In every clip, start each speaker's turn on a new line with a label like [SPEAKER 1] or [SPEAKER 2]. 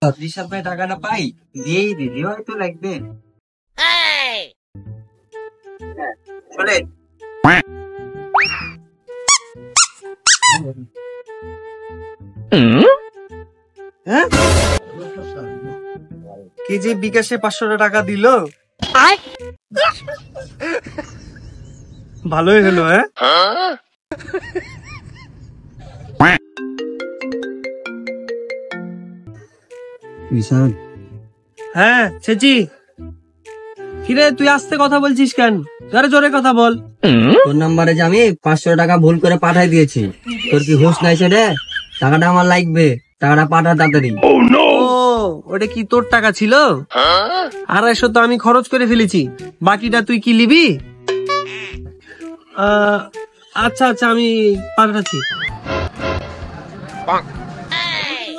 [SPEAKER 1] রিসাদ ভাই টাকাটা পাই দিয়েই দিদি হয়তো লাগবে। চলে কি যে বিকাশে 500 টাকা দিল, ভালোই হলো। হ্যাঁ সেজি, কিরে তুই আস্তে কথা বলছিস কেন? জোরে জোরে কথা বল।
[SPEAKER 2] তোর নাম্বারে যে আমি 500 টাকা ভুল করে পাঠাই দিয়েছি, তোর কি হুঁশ নাই সেটা? টাকাটা আমার লাগবে, টাকাটা পাঠা তাড়াতাড়ি।
[SPEAKER 1] ও ওটা কি তোর টাকা ছিল? 250 তো আমি খরচ করে ফেলেছি, বাকিটা তুই কি নিবি? আচ্ছা আচ্ছা আমি পাঠাচ্ছি।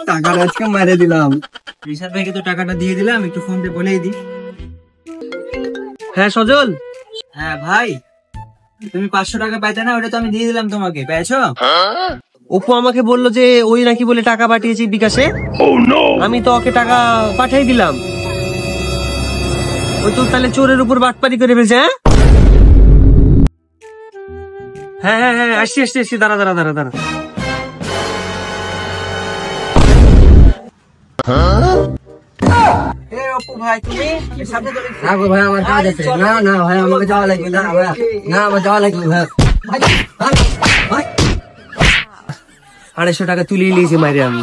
[SPEAKER 2] টাকাটা আজকে মেরে দিলাম।
[SPEAKER 1] রিসাদ ভাইকে তো টাকাটা দিয়ে দিলাম, একটু ফোন দিয়ে বলেই দি। হ্যাঁ সজল।
[SPEAKER 2] হ্যাঁ ভাই, তুমি 500 টাকা পাইতে না, ওটা তো আমি দিয়ে দিলাম তোমাকে, পেয়েছো?
[SPEAKER 1] অপু আমাকে বললো যে ওই নাকি বলে টাকা পাঠিয়েছি বিকাশে। আমি তো ওকে টাকা পাঠাই দিলাম। ওই তো তাহলে চোরের উপর বাটপারি করে ফেলছে। হ্যাঁ হ্যাঁ হ্যাঁ আসছি আসছি আসছি, দাঁড়া দাঁড়া দাঁড়া দাঁড়া। ভাই তুমি
[SPEAKER 2] না গো ভাই, আমার কাজ আছে। না না ভাই, আমাকে যাওয়া লাগবে না ভাই, না আমার যাওয়া লাগবে ভাই।
[SPEAKER 1] 250 টাকা তুলে নিয়েছি মাইরে আমি।